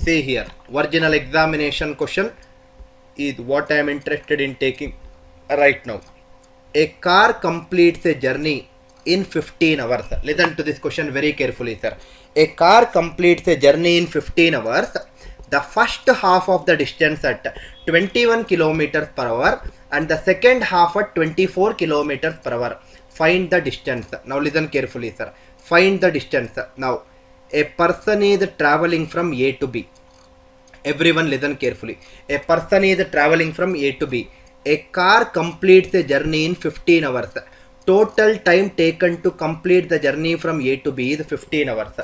see here, original examination question is what I am interested in taking right now. A car completes a journey in 15 hours. Listen to this question very carefully, sir. A car completes a journey in 15 hours. The first half of the distance at 21 kilometers per hour and the second half at 24 kilometers per hour. Find the distance. Now listen carefully, sir. Find the distance. Now, a person is traveling from A to B. Everyone listen carefully. A person is traveling from A to B. A car completes a journey in 15 hours. Total time taken to complete the journey from A to B is 15 hours.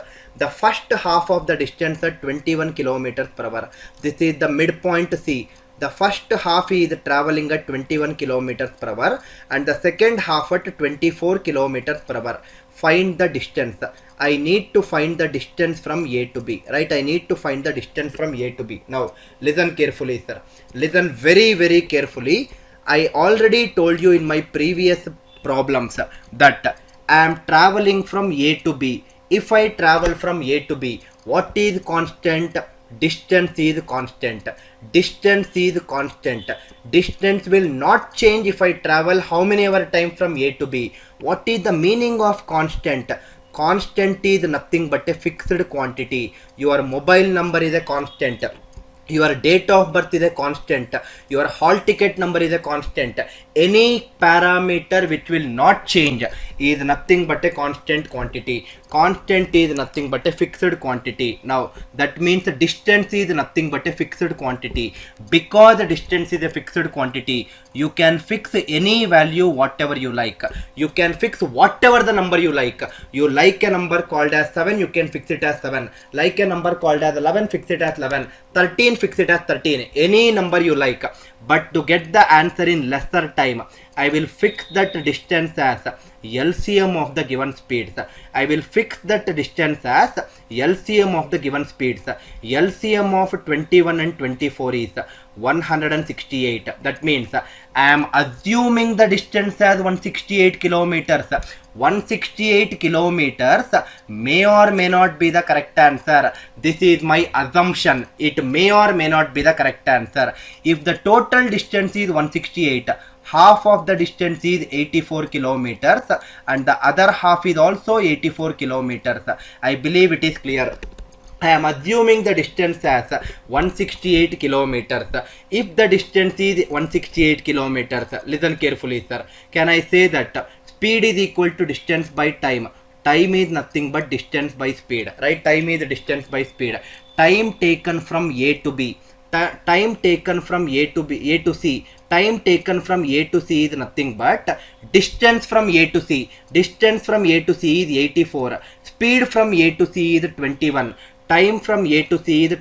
The first half of the distance at 21 kilometers per hour. This is the midpoint C. The first half is traveling at 21 kilometers per hour and the second half at 24 kilometers per hour. Find the distance. I need to find the distance from A to B, right? I need to find the distance from A to B. Now, listen carefully, sir. Listen very, very carefully. I already told you in my previous problems that I am traveling from A to B. If I travel from A to B, what is constant? Distance is constant. Distance is constant. Distance will not change if I travel how many ever time from A to B. What is the meaning of constant? Constant is nothing but a fixed quantity. Your mobile number is a constant. Your date of birth is a constant. Your hall ticket number is a constant. Any parameter which will not change is nothing but a constant quantity. Constant is nothing but a fixed quantity. Now that means the distance is nothing but a fixed quantity. Because the distance is a fixed quantity, you can fix any value whatever you like. You can fix whatever the number you like. You like a number called as 7, you can fix it as 7. Like a number called as 11, fix it as 11. 13, fix it as 13. Any number you like. But to get the answer in lesser time, I will fix that distance as LCM of the given speeds. I will fix that distance as LCM of the given speeds. LCM of 21 and 24 is 168. That means I am assuming the distance as 168 kilometers. 168 kilometers may or may not be the correct answer. This is my assumption. It may or may not be the correct answer. If the total distance is 168, half of the distance is 84 kilometers and the other half is also 84 kilometers. I believe it is clear. I am assuming the distance as 168 kilometers. If the distance is 168 kilometers, listen carefully, sir. Can I say that speed is equal to distance by time? Time is nothing but distance by speed, right? Time is distance by speed. Time taken from A to B. Time taken from A to C. Time taken from A to C is nothing but distance from A to C. Distance from A to C is 84. Speed from A to C is 21. Time from A to C is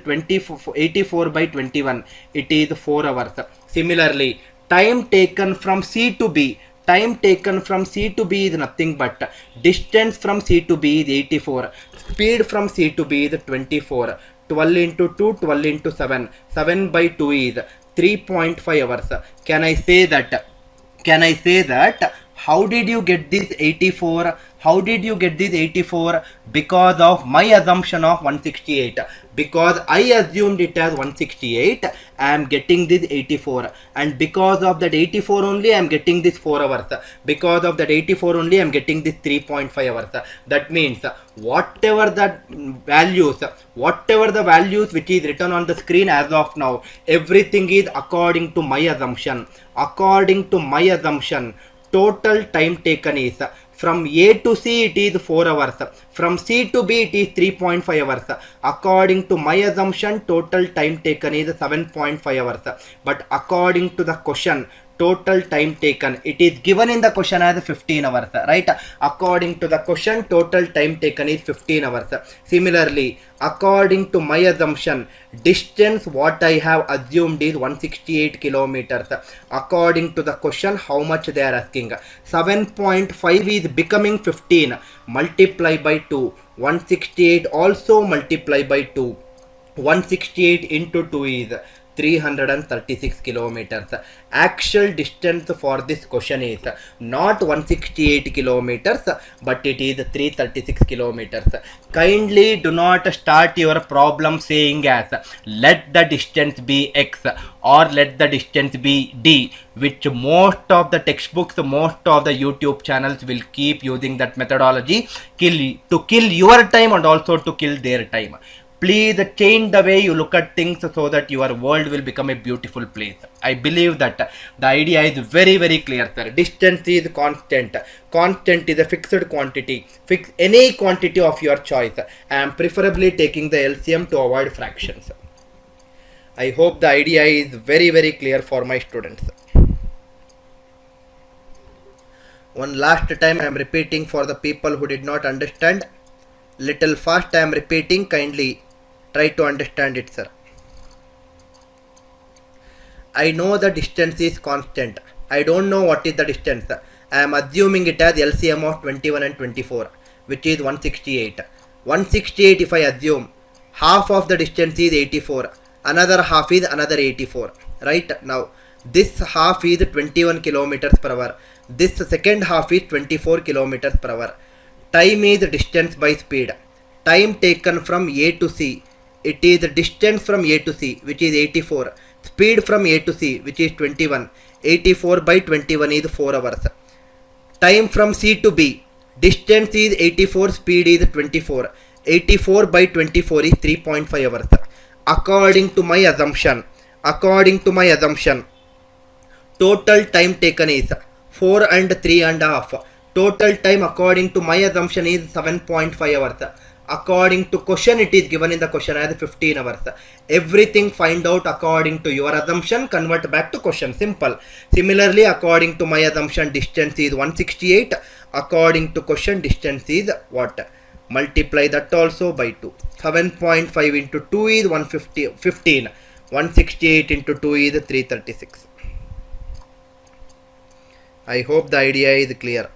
84 by 21. It is 4 hours. Similarly, time taken from C to B. Time taken from C to B is nothing but distance from C to B is 84. Speed from C to B is 24. 12 into 2, 12 into 7. 7 by 2 is 3.5 hours. Can I say that? How did you get this 84? How did you get this 84? Because of my assumption of 168. Because I assumed it as 168, I am getting this 84. And because of that 84 only, I am getting this 4 hours. Because of that 84 only, I am getting this 3.5 hours. That means whatever the values which is written on the screen as of now, everything is according to my assumption. According to my assumption, total time taken is from A to C it is 4 hours. From C to B it is 3.5 hours. According to my assumption, total time taken is 7.5 hours. But according to the question, total time taken, it is given in the question as 15 hours, right? According to the question, total time taken is 15 hours. Similarly, according to my assumption, distance what I have assumed is 168 kilometers. According to the question, how much they are asking? 7.5 is becoming 15. Multiply by 2. 168 also multiply by 2. 168 into 2 is 336 kilometers. Actual distance for this question is not 168 kilometers, but it is 336 kilometers. Kindly do not start your problem saying as let the distance be x or let the distance be d, which most of the textbooks, most of the YouTube channels will keep using that methodology to kill your time and also to kill their time. Please change the way you look at things so that your world will become a beautiful place. I believe that the idea is very, very clear, sir. Distance is constant. Constant is a fixed quantity. Fix any quantity of your choice. I am preferably taking the LCM to avoid fractions. I hope the idea is very, very clear for my students. One last time I am repeating for the people who did not understand. Little fast I am repeating, kindly try to understand it, sir. I know the distance is constant. I don't know what is the distance. I am assuming it as LCM of 21 and 24, which is 168. 168 if I assume, half of the distance is 84. Another half is another 84. Right? Now, this half is 21 kilometers per hour. This second half is 24 kilometers per hour. Time is distance by speed. Time taken from A to C. It is the distance from A to C, which is 84. Speed from A to C, which is 21. 84 by 21 is 4 hours. Time from C to B. Distance is 84, speed is 24. 84 by 24 is 3.5 hours. According to my assumption, total time taken is 4 and 3.5. Total time according to my assumption is 7.5 hours. According to question, it is given in the question as 15 hours. Everything find out according to your assumption, convert back to question. Simple. Similarly, according to my assumption, distance is 168. According to question, distance is what? Multiply that also by 2. 7.5 into 2 is 15. 168 into 2 is 336. I hope the idea is clear.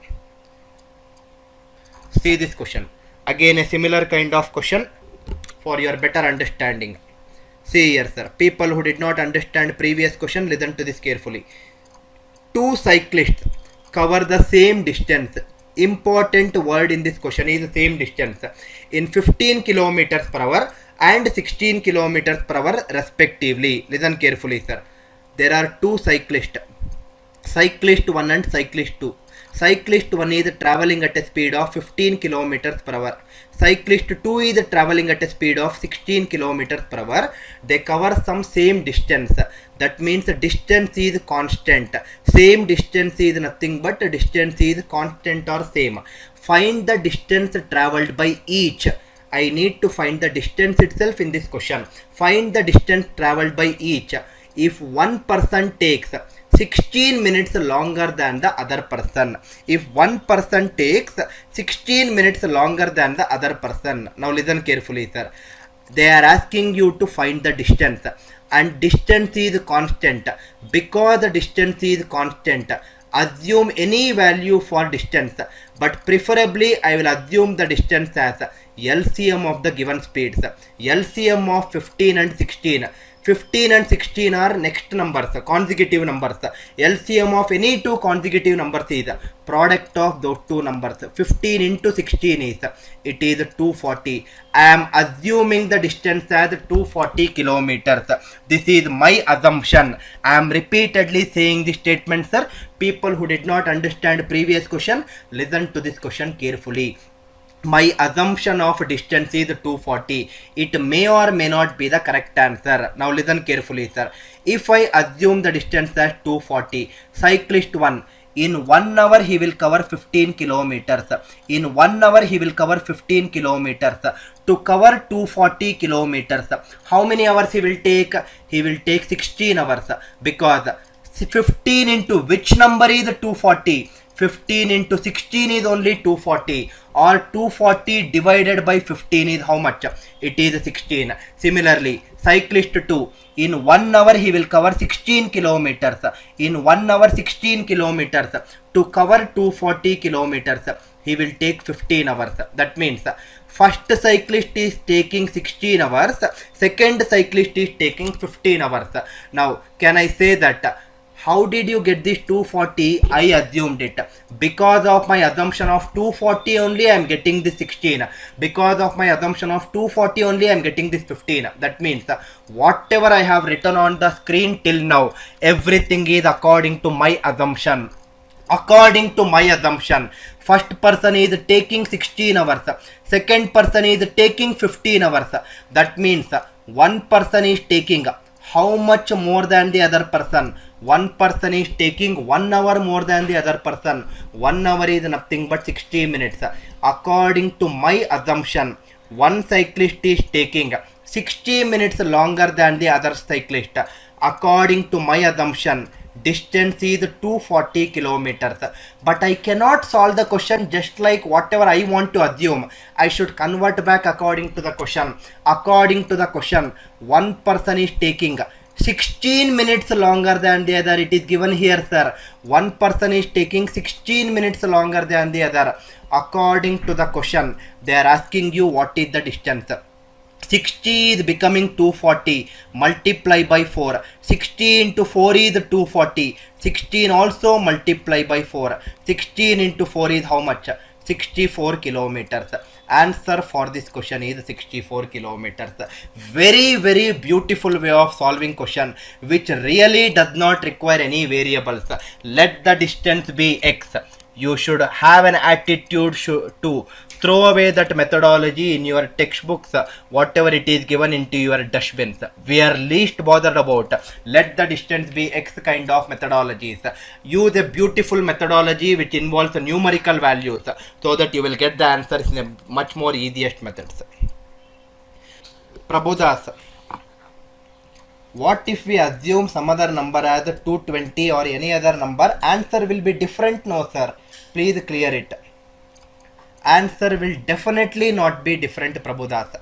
See this question. Again a similar kind of question for your better understanding. See here, sir. People who did not understand previous question, listen to this carefully. Two cyclists cover the same distance. Important word in this question is the same distance in 15 kilometers per hour and 16 kilometers per hour respectively. Listen carefully, sir. There are two cyclists. Cyclist 1 and cyclist 2. Cyclist 1 is traveling at a speed of 15 kilometers per hour. Cyclist 2 is traveling at a speed of 16 kilometers per hour. They cover some same distance. That means the distance is constant. Same distance is nothing but distance is constant or same. Find the distance traveled by each. I need to find the distance itself in this question. Find the distance traveled by each. If one person takes 16 minutes longer than the other person. If one person takes 16 minutes longer than the other person. Now listen carefully, sir. They are asking you to find the distance. And distance is constant. Because the distance is constant, assume any value for distance. But preferably I will assume the distance as LCM of the given speeds. LCM of 15 and 16. 15 and 16 are next numbers, consecutive numbers. LCM of any two consecutive numbers is product of those two numbers. 15 into 16 is, it is 240. I am assuming the distance as 240 kilometers. This is my assumption. I am repeatedly saying this statement, sir. People who did not understand previous question, listen to this question carefully. My assumption of distance is 240. It may or may not be the correct answer. Now listen carefully, sir. If I assume the distance as 240, cyclist 1, in 1 hour he will cover 15 kilometers. In 1 hour he will cover 15 kilometers. To cover 240 kilometers, how many hours he will take? He will take 16 hours. Because 15 into which number is 240? 15 into 16 is only 240, or 240 divided by 15 is how much? It is 16. Similarly, cyclist 2, in 1 hour he will cover 16 kilometers. In 1 hour 16 kilometers. To cover 240 kilometers, he will take 15 hours. That means first cyclist is taking 16 hours, second cyclist is taking 15 hours. Now, can I say that? How did you get this 240? I assumed it. Because of my assumption of 240 only, I am getting this 16. Because of my assumption of 240 only, I am getting this 15. That means whatever I have written on the screen till now, everything is according to my assumption. According to my assumption, first person is taking 16 hours, second person is taking 15 hours. That means one person is taking how much more than the other person? One person is taking 1 hour more than the other person. 1 hour is nothing but 60 minutes. According to my assumption, one cyclist is taking 60 minutes longer than the other cyclist. According to my assumption, distance is 240 kilometers. But I cannot solve the question just like whatever I want to assume. I should convert back according to the question. According to the question, one person is taking 16 minutes longer than the other. It is given here, sir. One person is taking 16 minutes longer than the other. According to the question, they are asking you what is the distance. 60 is becoming 240, multiply by 4. 60 into 4 is 240. 16 also multiply by 4. 16 into 4 is how much? 64 kilometers. Answer for this question is 64 kilometers. Very, very beautiful way of solving question, which really does not require any variables. Let the distance be x. You should have an attitude to throw away that methodology in your textbooks, whatever it is given into your dustbins. We are least bothered about let the distance be x kind of methodologies. Use a beautiful methodology which involves numerical values so that you will get the answers in a much more easiest methods. Prabhudas, what if we assume some other number as 220 or any other number? Answer will be different. No sir, please clear it. Answer will definitely not be different, Prabhudas.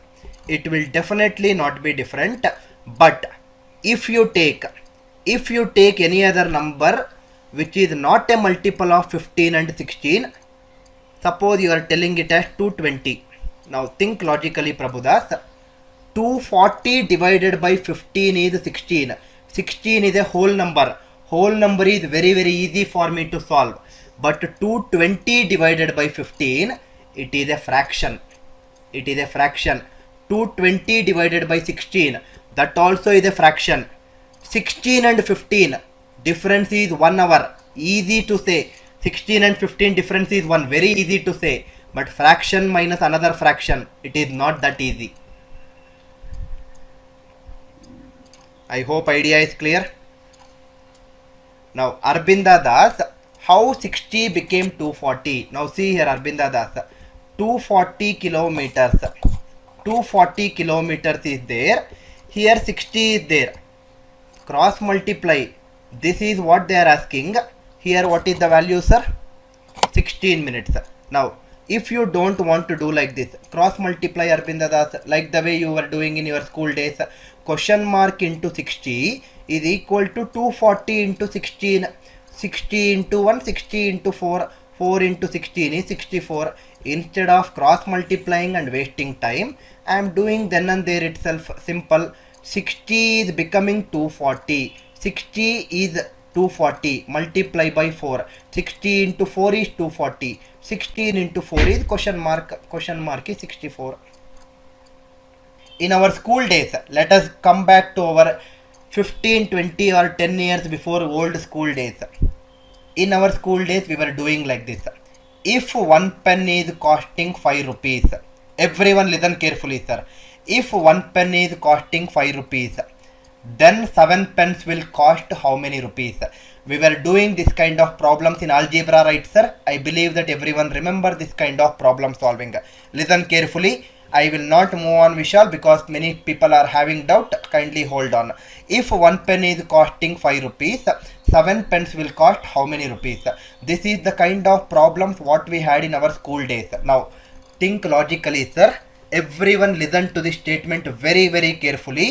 It will definitely not be different. But if you take any other number which is not a multiple of 15 and 16, suppose you are telling it as 220. Now think logically, Prabhudas. 240 divided by 15 is 16. 16 is a whole number. Whole number is very, very easy for me to solve. But 220 divided by 15, it is a fraction. It is a fraction. 220 divided by 16, that also is a fraction. 16 and 15, difference is 1 hour. Easy to say. 16 and 15 difference is 1. Very easy to say. But fraction minus another fraction, it is not that easy. I hope idea is clear. Now Arbinda Das, how 60 became 240? Now see here, Arbinda Das, 240 kilometers. 240 kilometers is there. Here 60 is there. Cross multiply. This is what they are asking. Here what is the value, sir? 16 minutes. Now if you don't want to do like this, cross multiply, Arbinda Das, like the way you were doing in your school days. Question mark into 60 is equal to 240 into 16. 60 into 1, 60 into 4, 4 into 16 is 64. Instead of cross multiplying and wasting time, I am doing then and there itself. Simple. 60 is becoming 240. 60 is 240. Multiply by 4. 60 into 4 is 240. 16 into 4 is question mark. Question mark is 64. In our school days, let us come back to our 15, 20 or 10 years before old school days. In our school days, we were doing like this. If one pen is costing 5 rupees, everyone listen carefully, sir. If one pen is costing 5 rupees, then 7 pens will cost how many rupees? We were doing this kind of problems in algebra, right, sir? I believe that everyone remember this kind of problem solving. Listen carefully. I will not move on, Vishal, because many people are having doubt. Kindly hold on. If 1 pen is costing 5 rupees, 7 pens will cost how many rupees? This is the kind of problems what we had in our school days. Now, think logically, sir. Everyone listen to this statement very, very carefully.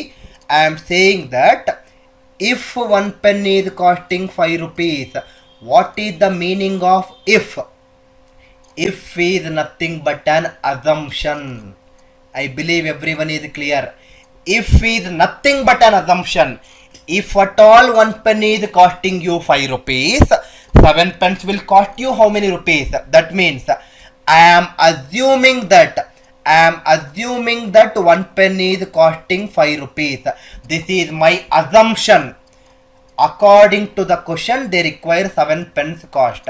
I am saying that if 1 pen is costing 5 rupees, what is the meaning of if? If is nothing but an assumption. I believe everyone is clear. If is nothing but an assumption. If at all 1 pen is costing you 5 rupees, 7 pens will cost you how many rupees? That means I am assuming that 1 pen is costing 5 rupees. This is my assumption. According to the question, they require 7 pens cost.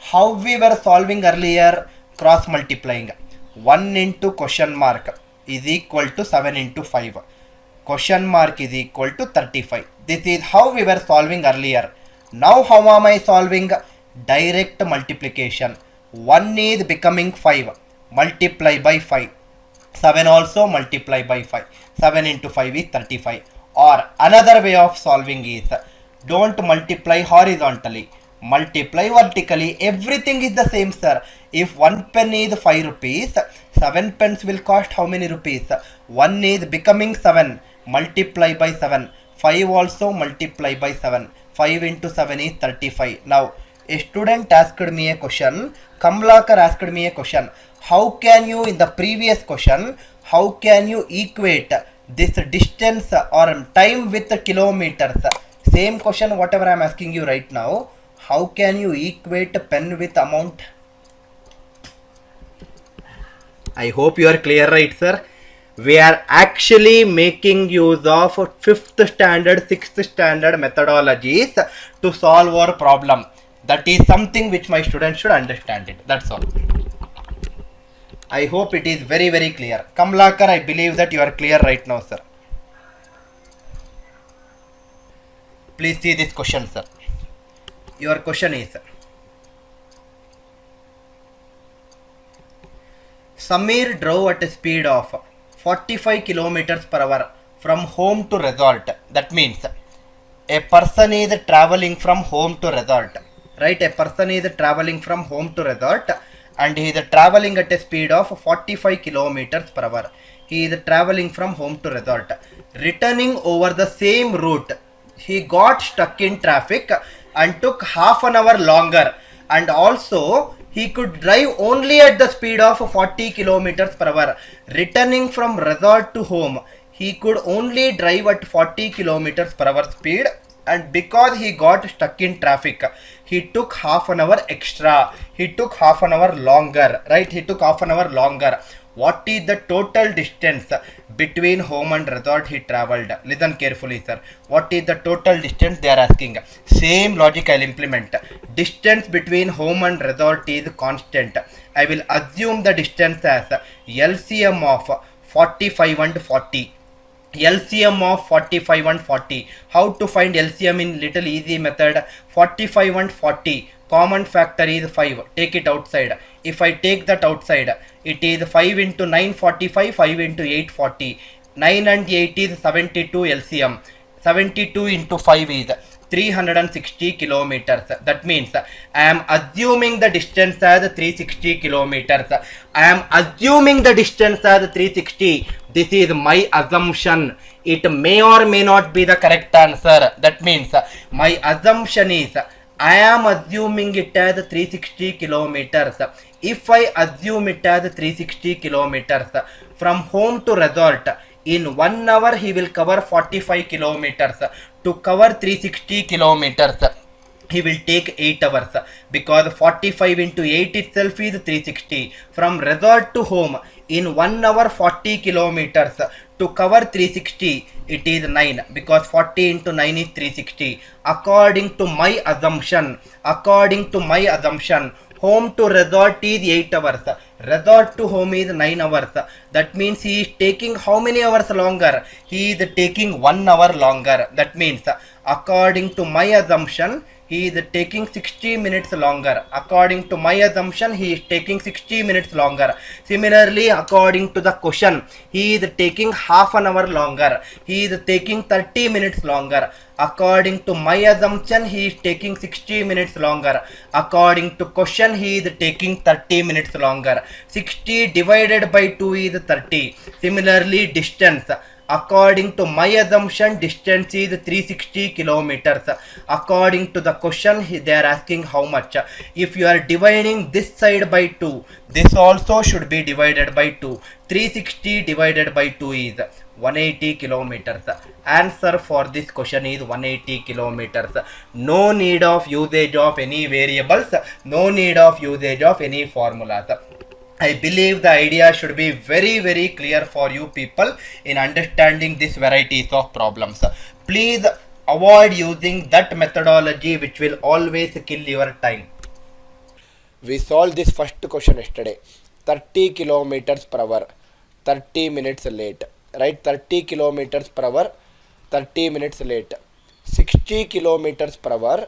How we were solving earlier? Cross multiplying. 1 into question mark is equal to 7 into 5. Question mark is equal to 35. This is how we were solving earlier. Now how am I solving? Direct multiplication. 1 is becoming 5. Multiply by 5. 7 also multiply by 5. 7 into 5 is 35. Or another way of solving is, don't multiply horizontally, multiply vertically. Everything is the same, sir. If 1 pen is 5 rupees, 7 pens will cost how many rupees? 1 is becoming 7. Multiply by 7. 5 also multiply by 7. 5 into 7 is 35. Now, a student asked me a question. Kamlakar asked me a question. How can you, in the previous question, how can you equate this distance or time with kilometers? Same question whatever I am asking you right now. How can you equate pen with amount? I hope you are clear, right, sir? We are actually making use of 5th standard, 6th standard methodologies to solve our problem. That is something which my students should understand it. That's all. I hope it is very, very clear. Kamlakar, I believe that you are clear right now, sir. Please see this question, sir. Your question is, Samir drove at a speed of 45 kilometers per hour from home to resort. That means a person is traveling from home to resort. Right? A person is traveling from home to resort and he is traveling at a speed of 45 kilometers per hour. He is traveling from home to resort. Returning over the same route, he got stuck in traffic and took half an hour longer, and also he could drive only at the speed of 40 kilometers per hour. Returning from resort to home, he could only drive at 40 kilometers per hour speed, and because he got stuck in traffic, he took half an hour extra. He took half an hour longer, right? He took half an hour longer. What is the total distance between home and resort he traveled? Listen carefully, sir. What is the total distance they are asking? Same logic I will implement. Distance between home and resort is constant. I will assume the distance as LCM of 45 and 40. LCM of 45 and 40. How to find LCM in little easy method? 45 and 40. Common factor is 5. Take it outside. If I take that outside, it is 5 into 9 45, 5 into 8 40. 9 and 8 is 72 LCM. 72 into 5 is 360 kilometers. That means I am assuming the distance as 360 kilometers. I am assuming the distance as 360. This is my assumption. It may or may not be the correct answer. That means my assumption is I am assuming it as 360 kilometers. If I assume it as 360 kilometers from home to resort, in 1 hour he will cover 45 kilometers. To cover 360 kilometers, he will take 8 hours because 45 into 8 itself is 360. From resort to home, in 1 hour 40 kilometers. To cover 360, it is 9 because 40 into 9 is 360. According to my assumption, home to resort is 8 hours. Resort to home is 9 hours. That means he is taking how many hours longer? He is taking 1 hour longer. That means according to my assumption, he is taking 60 minutes longer. According to my assumption, he is taking 60 minutes longer. Similarly, according to the question, he is taking half an hour longer. He is taking 30 minutes longer. According to my assumption, he is taking 60 minutes longer. According to question, he is taking 30 minutes longer. 60 divided by 2 is 30. Similarly, distance. According to my assumption, distance is 360 kilometers. According to the question, they are asking how much. If you are dividing this side by 2, this also should be divided by 2. 360 divided by 2 is 180 kilometers. Answer for this question is 180 kilometers. No need of usage of any variables. No need of usage of any formulas. I believe the idea should be very clear for you people in understanding these varieties of problems. Please avoid using that methodology which will always kill your time. We solved this first question yesterday. 30 kilometers per hour, 30 minutes late. Right? 30 kilometers per hour, 30 minutes late. 60 kilometers per hour,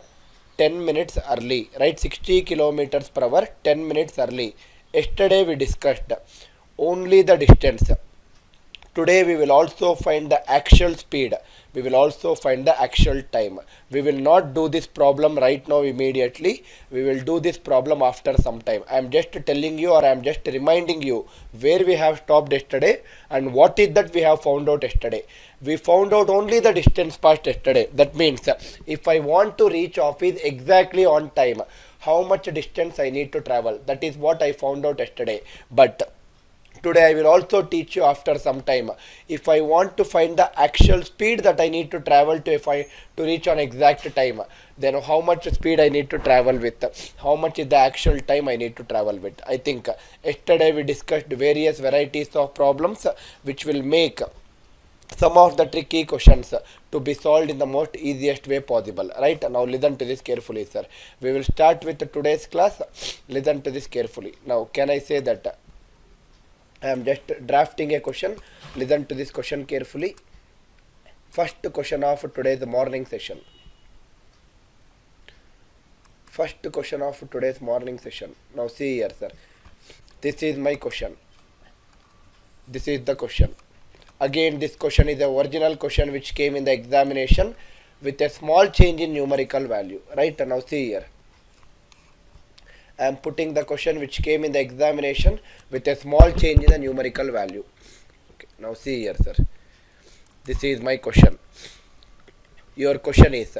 10 minutes early. Right? 60 kilometers per hour, 10 minutes early. Yesterday we discussed only the distance. Today we will also find the actual speed. We will also find the actual time. We will not do this problem right now immediately. We will do this problem after some time. I am just telling you, or I am just reminding you where we have stopped yesterday and what is that we have found out yesterday. We found out only the distance passed yesterday. That means if I want to reach office exactly on time, how much distance I need to travel. That is what I found out yesterday. But today I will also teach you after some time. If I want to find the actual speed that I need to travel to to reach on exact time, then how much speed I need to travel with, how much is the actual time I need to travel with. I think yesterday we discussed various varieties of problems which will make some of the tricky questions to be solved in the most easiest way possible. Right? Now listen to this carefully, sir. We will start with today's class. Listen to this carefully. Now can I say that I am just drafting a question. Listen to this question carefully. First question of today's morning session. First question of today's morning session. Now see here, sir. This is my question. This is the question. Again, this question is the original question which came in the examination with a small change in numerical value. Right? Now see here. I am putting the question which came in the examination with a small change in the numerical value. Okay. Now see here, sir. This is my question. Your question is,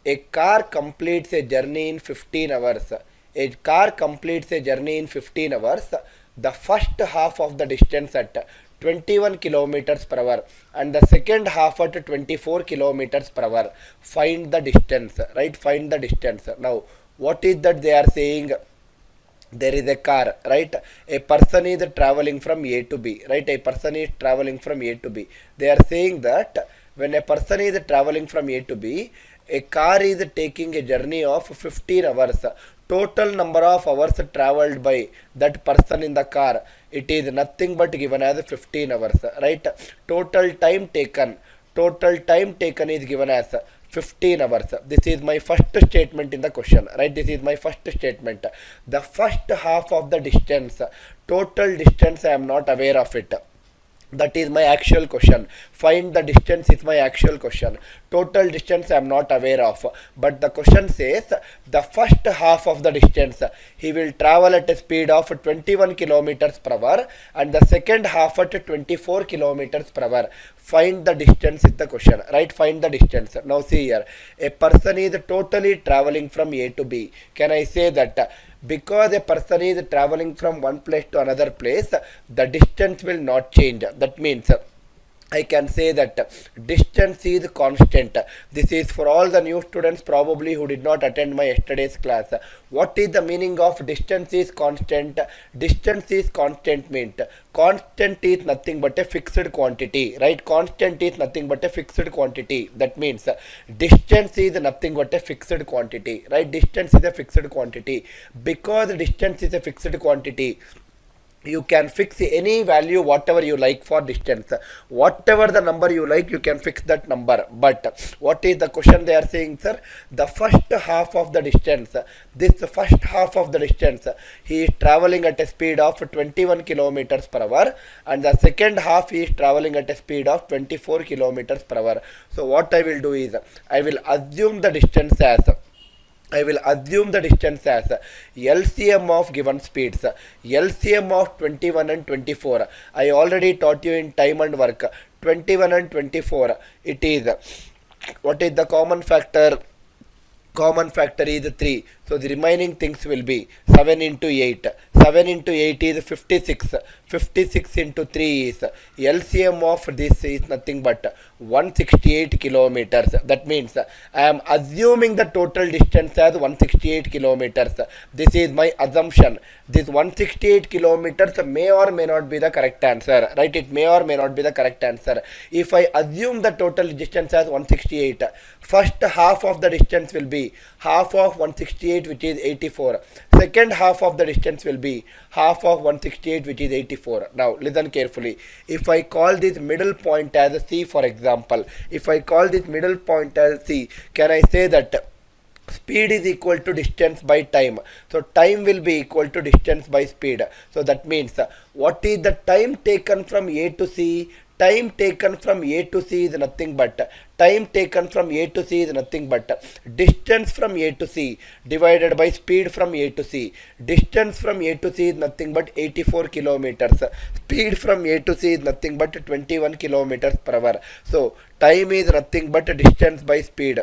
a car completes a journey in 15 hours. A car completes a journey in 15 hours. The first half of the distance at 21 kilometers per hour and the second half at 24 kilometers per hour. Find the distance. Right? Find the distance. Now, what is that they are saying? There is a car, right? A person is traveling from A to B, right? A person is traveling from A to B. They are saying that when a person is traveling from A to B, a car is taking a journey of 15 hours. Total number of hours traveled by that person in the car, it is nothing but given as 15 hours, right? Total time taken is given as 15 hours. This is my first statement in the question, right? This is my first statement. The first half of the distance, total distance, I am not aware of it. That is my actual question. Find the distance is my actual question. Total distance I am not aware of. But the question says the first half of the distance he will travel at a speed of 21 kilometers per hour and the second half at 24 kilometers per hour. Find the distance is the question. Right? Find the distance. Now see here. A person is totally traveling from A to B. Can I say that? Because a person is traveling from one place to another place, the distance will not change. That means I can say that distance is constant. This is for all the new students probably who did not attend my yesterday's class. What is the meaning of distance is constant? Distance is constant means constant is nothing but a fixed quantity, right? Constant is nothing but a fixed quantity. That means distance is nothing but a fixed quantity, right? Distance is a fixed quantity. Because distance is a fixed quantity, you can fix any value whatever you like for distance. Whatever the number you like, you can fix that number. But what is the question they are saying, sir? The first half of the distance, this first half of the distance, he is traveling at a speed of 21 kilometers per hour, and the second half he is traveling at a speed of 24 kilometers per hour. So what I will do is, I will assume the distance as LCM of given speeds. LCM of 21 and 24. I already taught you in time and work. 21 and 24. It is, what is the common factor? Common factor is 3. So the remaining things will be 7 into 8. 7 into 8 is 56. 56 into 3 is, LCM of this is nothing but 168 kilometers. That means I am assuming the total distance as 168 kilometers. This is my assumption. This 168 kilometers may or may not be the correct answer. Right? It may or may not be the correct answer. If I assume the total distance as 168, first half of the distance will be half of 168, which is 84. Second half of the distance will be half of 168, which is 84. Now listen carefully. If I call this middle point as C, for example, if I call this middle point as C, can I say that speed is equal to distance by time? So time will be equal to distance by speed. So that means, what is the time taken from A to C? Time taken from A to C is nothing but distance from A to C divided by speed from A to C. Distance from A to C is nothing but 84 kilometers. Speed from A to C is nothing but 21 kilometers per hour. So time is nothing but distance by speed.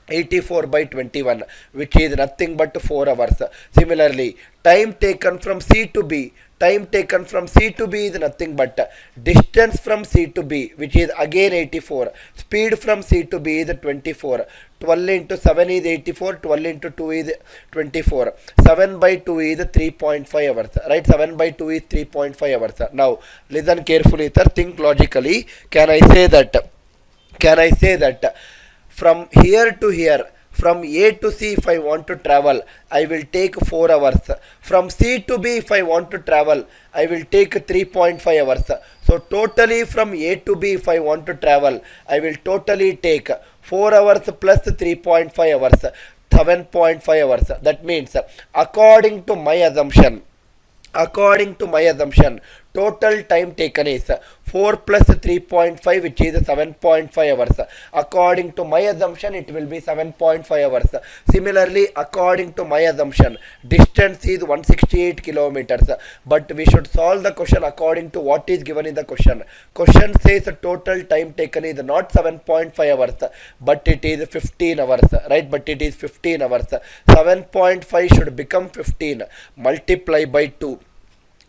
84 by 21, which is nothing but 4 hours. Similarly, time taken from C to B is nothing but distance from C to B, which is again 84. Speed from C to B is 24. 12 into 7 is 84. 12 into 2 is 24. 7 by 2 is 3.5 hours. Right? 7 by 2 is 3.5 hours. Now, listen carefully, sir. Think logically. Can I say that from here to here, from A to C, if I want to travel, I will take 4 hours. From C to B, if I want to travel, I will take 3.5 hours. So totally from A to B, if I want to travel, I will totally take 4 hours plus 3.5 hours, 7.5 hours. That means, according to my assumption, total time taken is 4 plus 3.5, which is 7.5 hours. According to my assumption, it will be 7.5 hours. Similarly, according to my assumption, distance is 168 kilometers. But we should solve the question according to what is given in the question. Question says total time taken is not 7.5 hours, but it is 15 hours. Right? But it is 15 hours. 7.5 should become 15. Multiply by 2.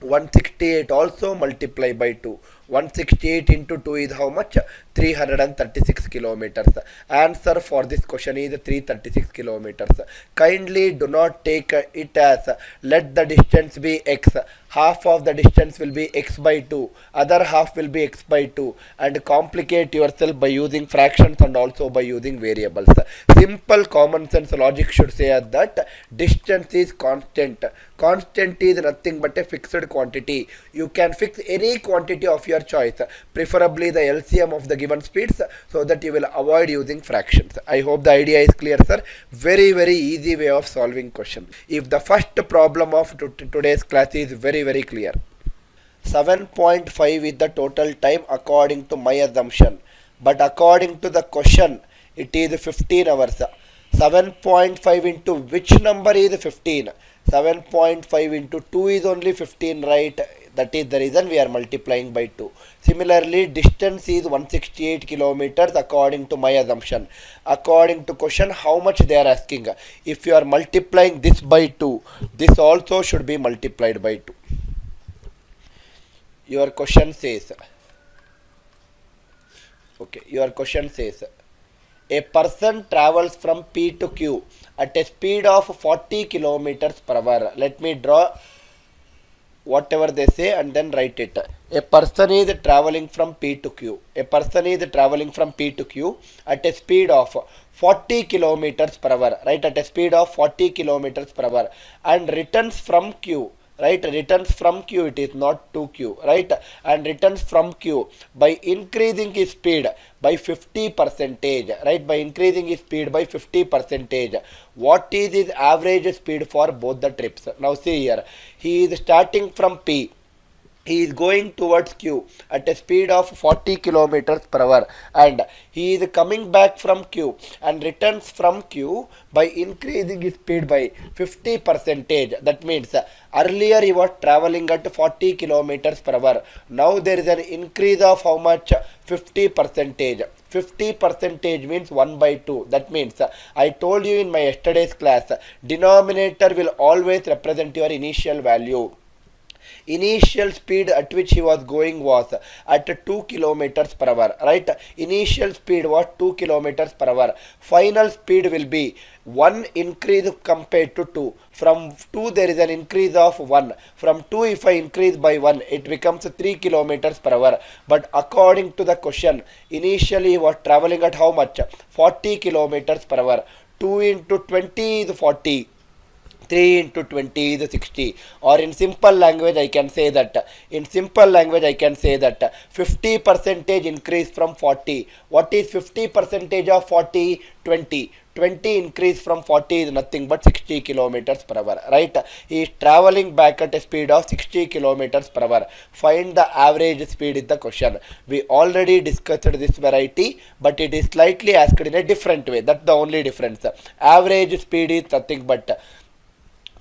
168 also multiply by 2. 168 into 2 is how much? 336 kilometers. Answer for this question is 336 kilometers. Kindly do not take it as let the distance be x. Half of the distance will be x by 2. Other half will be x by 2. And complicate yourself by using fractions and also by using variables. Simple common sense logic should say that distance is constant. Constant is nothing but a fixed quantity. You can fix any quantity of your choice, preferably the LCM of the given speeds, so that you will avoid using fractions. I hope the idea is clear, sir. Very easy way of solving question. If the first problem of today's class is very clear. 7.5 is the total time according to my assumption, but according to the question it is 15 hours. 7.5 into which number is 15? 7.5 into 2 is only 15, right? That is the reason we are multiplying by 2. Similarly, distance is 168 kilometers according to my assumption. According to question, how much they are asking? If you are multiplying this by 2, this also should be multiplied by 2. Your question says, a person travels from P to Q at a speed of 40 kilometers per hour. Let me draw whatever they say and then write it. A person is traveling from P to Q. A person is traveling from P to Q at a speed of 40 kilometers per hour. Right? At a speed of 40 kilometers per hour, and returns from Q right? Returns from Q, it is not to Q, right? And returns from Q by increasing his speed by 50 percentage, right? By increasing his speed by 50 percentage. What is his average speed for both the trips? Now see here, he is starting from P, he is going towards Q at a speed of 40 kilometers per hour, and he is coming back from Q and returns from Q by increasing his speed by 50 percentage. That means earlier he was traveling at 40 kilometers per hour. Now there is an increase of how much? 50 percentage. 50 percentage means 1 by 2. That means I told you in my yesterday's class, denominator will always represent your initial value. Initial speed at which he was going was at 2 kilometers per hour, right? Initial speed was 2 kilometers per hour. Final speed will be 1 increase compared to 2. From 2 there is an increase of 1. From 2 if I increase by 1, it becomes 3 kilometers per hour. But according to the question, initially he was traveling at how much? 40 kilometers per hour. 2 into 20 is 40. 3 into 20 is 60. Or in simple language I can say that 50 percentage increase from 40. What is 50 percentage of 40? 20. 20 increase from 40 is nothing but 60 kilometers per hour, right? He is traveling back at a speed of 60 kilometers per hour. Find the average speed is the question. We already discussed this variety, but it is slightly asked in a different way. That's the only difference. Average speed is nothing but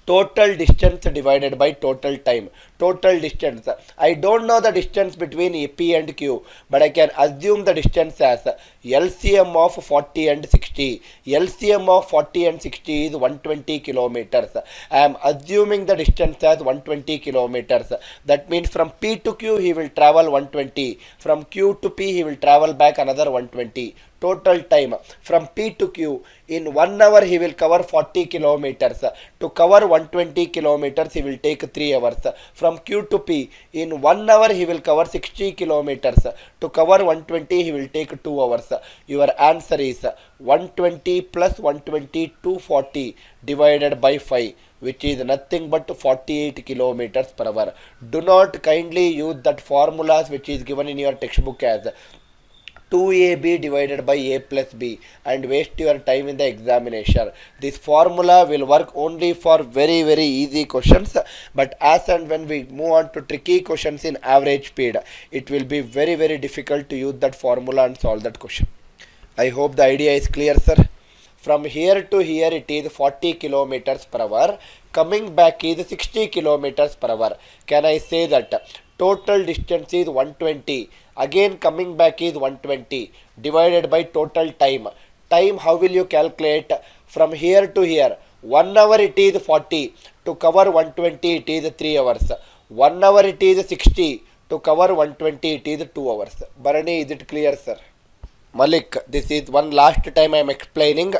total distance divided by total time. Total distance. I don't know the distance between P and Q, but I can assume the distance as LCM of 40 and 60. LCM of 40 and 60 is 120 kilometers. I am assuming the distance as 120 kilometers. That means from P to Q he will travel 120. From Q to P he will travel back another 120. Total time from P to Q, in 1 hour he will cover 40 kilometers. To cover 120 kilometers he will take 3 hours. From Q to P, in 1 hour he will cover 60 kilometers. To cover 120 he will take 2 hours. Your answer is 120 plus 120 240 divided by 5, which is nothing but 48 kilometers per hour. Do not kindly use that formulas which is given in your textbook as 2AB divided by A plus B and waste your time in the examination. This formula will work only for very easy questions, but as and when we move on to tricky questions in average speed, it will be very difficult to use that formula and solve that question. I hope the idea is clear, sir. From here to here it is 40 kilometers per hour. Coming back is 60 kilometers per hour. Can I say that total distance is 120? Again coming back is 120 divided by total time. Time, how will you calculate? From here to here, 1 hour it is 40. To cover 120 it is 3 hours. 1 hour it is 60. To cover 120 it is 2 hours. Bharani, is it clear, sir? Malik, this is one last time I am explaining.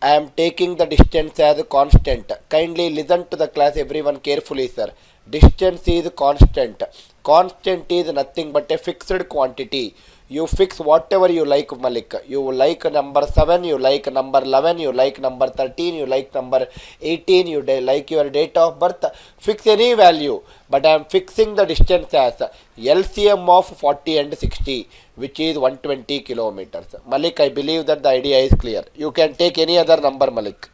I am taking the distance as a constant. Kindly listen to the class everyone carefully, sir. Distance is constant. Constant is nothing but a fixed quantity. You fix whatever you like, Malik. You like number 7, you like number 11, you like number 13, you like number 18, you like your date of birth. Fix any value. But I am fixing the distance as LCM of 40 and 60, which is 120 kilometers. Malik, I believe that the idea is clear. You can take any other number, Malik.